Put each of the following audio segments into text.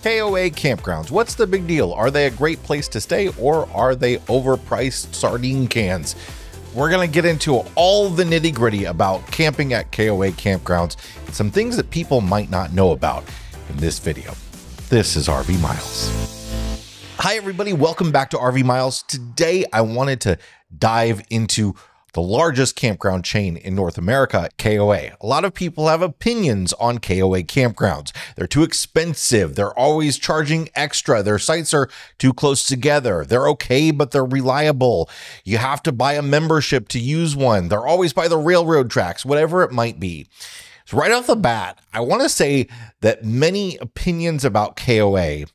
KOA Campgrounds. What's the big deal? Are they a great place to stay, or are they overpriced sardine cans? We're going to get into all the nitty-gritty about camping at KOA Campgrounds and some things that people might not know about in this video. This is RV Miles. Hi everybody, welcome back to RV Miles. Today I wanted to dive into the largest campground chain in North America, KOA. A lot of people have opinions on KOA campgrounds. They're too expensive. They're always charging extra. Their sites are too close together. They're okay, but they're reliable. You have to buy a membership to use one. They're always by the railroad tracks, whatever it might be. So right off the bat, I want to say that many opinions about KOA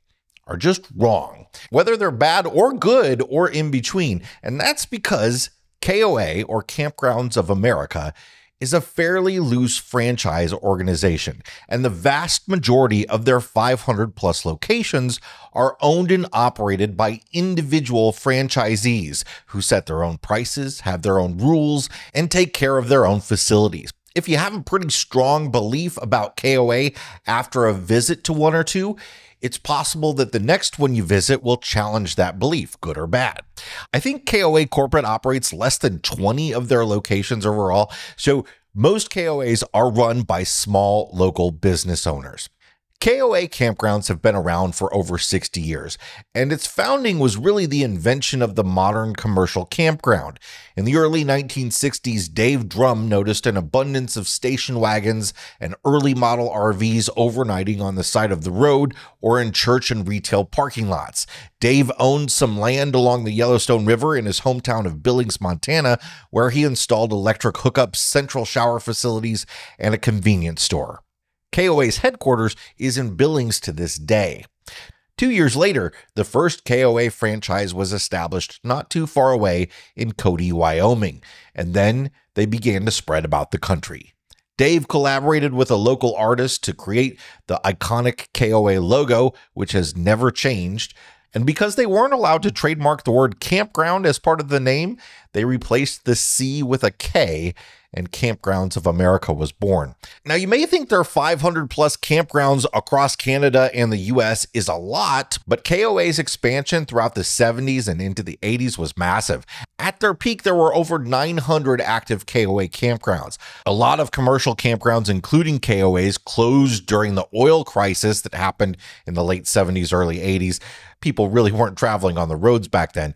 are just wrong, whether they're bad or good or in between. And that's because KOA, or Kampgrounds of America, is a fairly loose franchise organization, and the vast majority of their 500 plus locations are owned and operated by individual franchisees who set their own prices, have their own rules, and take care of their own facilities. If you have a pretty strong belief about KOA after a visit to one or two, it's possible that the next one you visit will challenge that belief, good or bad. I think KOA Corporate operates less than 20 of their locations overall, so most KOAs are run by small local business owners. KOA campgrounds have been around for over 60 years, and its founding was really the invention of the modern commercial campground. In the early 1960s, Dave Drum noticed an abundance of station wagons and early model RVs overnighting on the side of the road or in church and retail parking lots. Dave owned some land along the Yellowstone River in his hometown of Billings, Montana, where he installed electric hookups, central shower facilities, and a convenience store. KOA's headquarters is in Billings to this day. 2 years later, the first KOA franchise was established not too far away in Cody, Wyoming, and then they began to spread about the country. Dave collaborated with a local artist to create the iconic KOA logo, which has never changed. And because they weren't allowed to trademark the word campground as part of the name, they replaced the C with a K, and Kampgrounds of America was born. Now, you may think their 500 plus campgrounds across Canada and the US is a lot, but KOA's expansion throughout the 70s and into the 80s was massive. At their peak, there were over 900 active KOA campgrounds. A lot of commercial campgrounds, including KOA's, closed during the oil crisis that happened in the late 70s, early 80s. People really weren't traveling on the roads back then.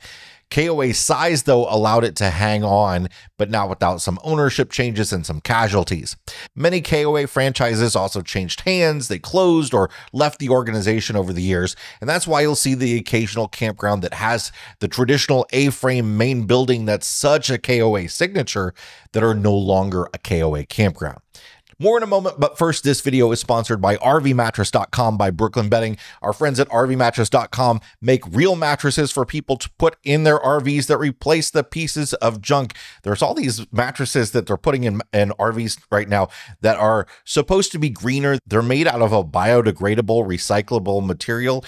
KOA's size, though, allowed it to hang on, but not without some ownership changes and some casualties. Many KOA franchises also changed hands, they closed or left the organization over the years, and that's why you'll see the occasional campground that has the traditional A-frame main building that's such a KOA signature that are no longer a KOA campground. More in a moment, but first, this video is sponsored by RVmattress.com by Brooklyn Bedding. Our friends at RVmattress.com make real mattresses for people to put in their RVs that replace the pieces of junk. There's all these mattresses that they're putting in RVs right now that are supposed to be greener. They're made out of a biodegradable, recyclable material.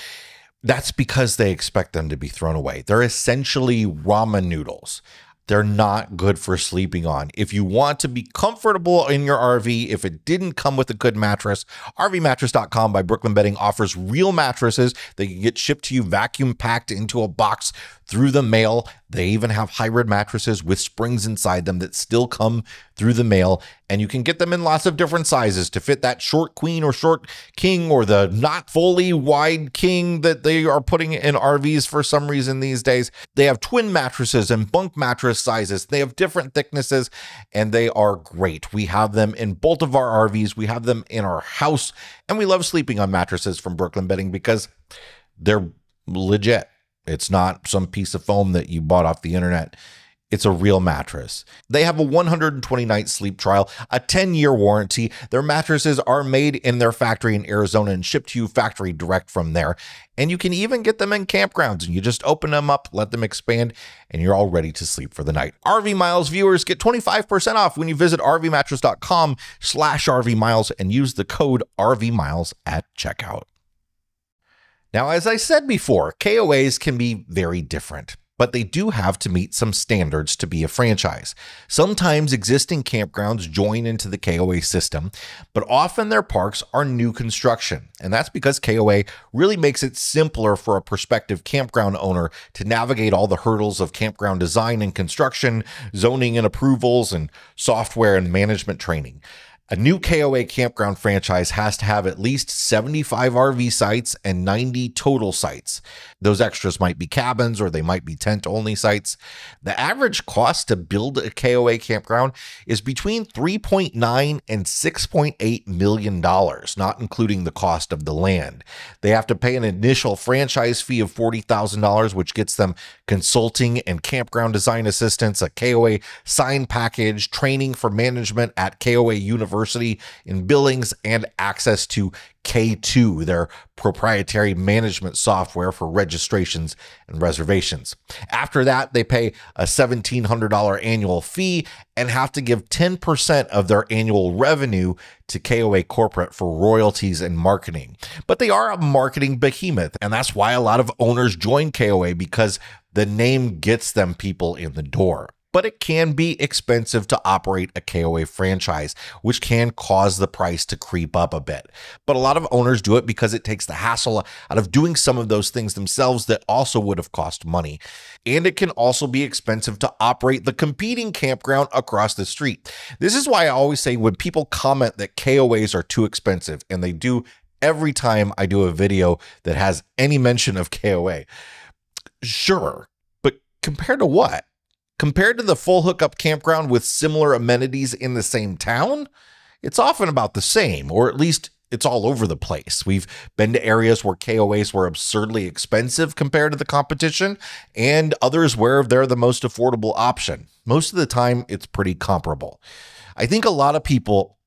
That's because they expect them to be thrown away. They're essentially ramen noodles. They're not good for sleeping on. If you want to be comfortable in your RV, if it didn't come with a good mattress, RVmattress.com by Brooklyn Bedding offers real mattresses. They can get shipped to you vacuum packed into a box through the mail. They even have hybrid mattresses with springs inside them that still come through the mail, and you can get them in lots of different sizes to fit that short queen or short king or the not fully wide king that they are putting in RVs for some reason these days. They have twin mattresses and bunk mattress sizes. They have different thicknesses, and they are great. We have them in both of our RVs. We have them in our house, and we love sleeping on mattresses from Brooklyn Bedding because they're legit. It's not some piece of foam that you bought off the internet. It's a real mattress. They have a 120-night sleep trial, a 10-year warranty. Their mattresses are made in their factory in Arizona and shipped to you factory direct from there. And you can even get them in campgrounds. And you just open them up, let them expand, and you're all ready to sleep for the night. RV Miles viewers get 25% off when you visit rvmattress.com/RVMiles and use the code RVMiles at checkout. Now, as I said before, KOAs can be very different. but they do have to meet some standards to be a franchise. Sometimes existing campgrounds join into the KOA system, but often their parks are new construction. And that's because KOA really makes it simpler for a prospective campground owner to navigate all the hurdles of campground design and construction, zoning and approvals, and software and management training. A new KOA campground franchise has to have at least 75 RV sites and 90 total sites. Those extras might be cabins or they might be tent-only sites. The average cost to build a KOA campground is between $3.9 and $6.8 million, not including the cost of the land. They have to pay an initial franchise fee of $40,000, which gets them consulting and campground design assistance, a KOA sign package, training for management at KOA University in Billings, and access to K2, their proprietary management software for registrations and reservations. After that, they pay a $1,700 annual fee and have to give 10% of their annual revenue to KOA corporate for royalties and marketing. But they are a marketing behemoth, and that's why a lot of owners join KOA, because the name gets them people in the door. But it can be expensive to operate a KOA franchise, which can cause the price to creep up a bit. But a lot of owners do it because it takes the hassle out of doing some of those things themselves that also would have cost money. And it can also be expensive to operate the competing campground across the street. This is why I always say when people comment that KOAs are too expensive, and they do every time I do a video that has any mention of KOA. Sure, but compared to what? Compared to the full hookup campground with similar amenities in the same town, it's often about the same, or at least it's all over the place. We've been to areas where KOAs were absurdly expensive compared to the competition, and others where they're the most affordable option. Most of the time, it's pretty comparable. I think a lot of people,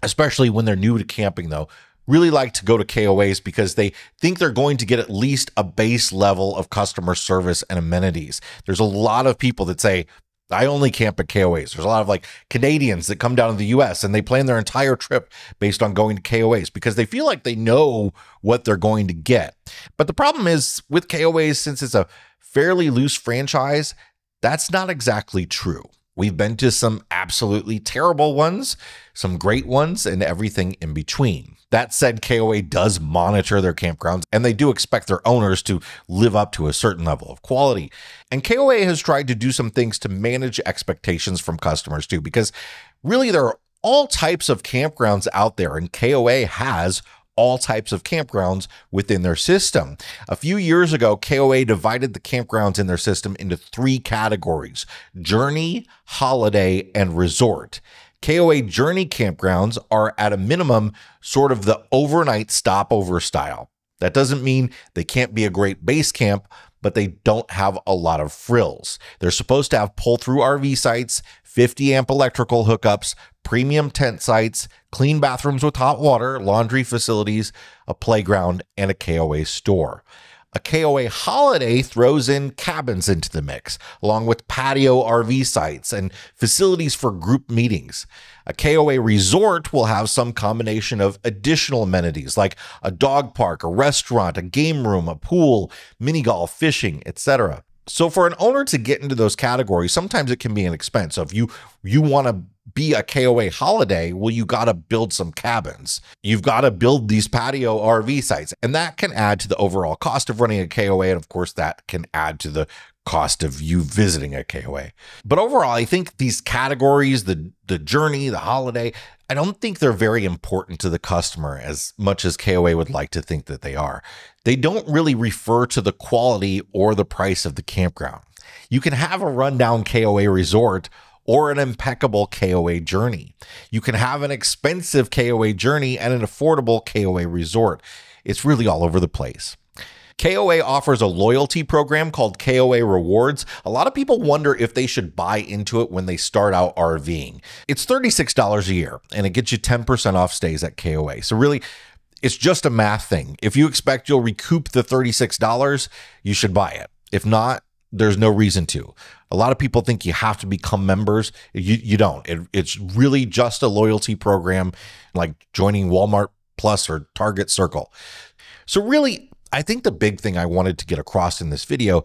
especially when they're new to camping though, really like to go to KOAs because they think they're going to get at least a base level of customer service and amenities. There's a lot of people that say, I only camp at KOAs. There's a lot of like Canadians that come down to the US and they plan their entire trip based on going to KOAs because they feel like they know what they're going to get. But the problem is with KOAs, since it's a fairly loose franchise, that's not exactly true. We've been to some absolutely terrible ones, some great ones, and everything in between. That said, KOA does monitor their campgrounds, and they do expect their owners to live up to a certain level of quality. And KOA has tried to do some things to manage expectations from customers too, because really there are all types of campgrounds out there, and KOA has all types of campgrounds within their system. A few years ago, KOA divided the campgrounds in their system into 3 categories: Journey, Holiday, and Resort. KOA Journey campgrounds are at a minimum sort of the overnight stopover style. That doesn't mean they can't be a great base camp, but they don't have a lot of frills. They're supposed to have pull-through RV sites, 50 amp electrical hookups, premium tent sites, clean bathrooms with hot water, laundry facilities, a playground, and a KOA store. A KOA Holiday throws in cabins into the mix, along with patio RV sites and facilities for group meetings. A KOA Resort will have some combination of additional amenities like a dog park, a restaurant, a game room, a pool, mini golf, fishing, etc. So for an owner to get into those categories, sometimes it can be an expense. So if you want to be a KOA Holiday, well, you got to build some cabins. You've got to build these patio RV sites, and that can add to the overall cost of running a KOA. And of course, that can add to the cost of you visiting a KOA. But overall, I think these categories, the Journey, the Holiday, I don't think they're very important to the customer as much as KOA would like to think that they are. They don't really refer to the quality or the price of the campground. You can have a rundown KOA resort or an impeccable KOA Journey. You can have an expensive KOA Journey and an affordable KOA resort. It's really all over the place. KOA offers a loyalty program called KOA Rewards. A lot of people wonder if they should buy into it when they start out RVing. It's $36 a year, and it gets you 10% off stays at KOA. So really, it's just a math thing. If you expect you'll recoup the $36, you should buy it. If not, there's no reason to. A lot of people think you have to become members. You don't. It's really just a loyalty program like joining Walmart Plus or Target Circle. So really, I think the big thing I wanted to get across in this video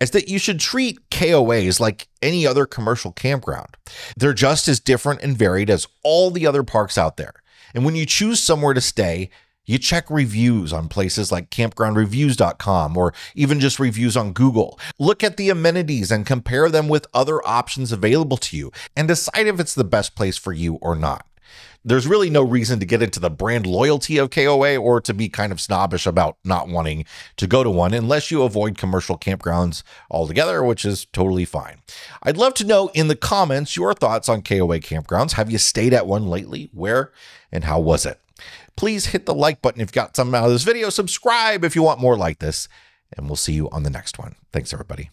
is that you should treat KOAs like any other commercial campground. They're just as different and varied as all the other parks out there. And when you choose somewhere to stay, you check reviews on places like campgroundreviews.com or even just reviews on Google. Look at the amenities and compare them with other options available to you and decide if it's the best place for you or not. There's really no reason to get into the brand loyalty of KOA or to be kind of snobbish about not wanting to go to one unless you avoid commercial campgrounds altogether, which is totally fine. I'd love to know in the comments your thoughts on KOA campgrounds. Have you stayed at one lately? Where and how was it? Please hit the like button if you got something out of this video. Subscribe if you want more like this, and we'll see you on the next one. Thanks, everybody.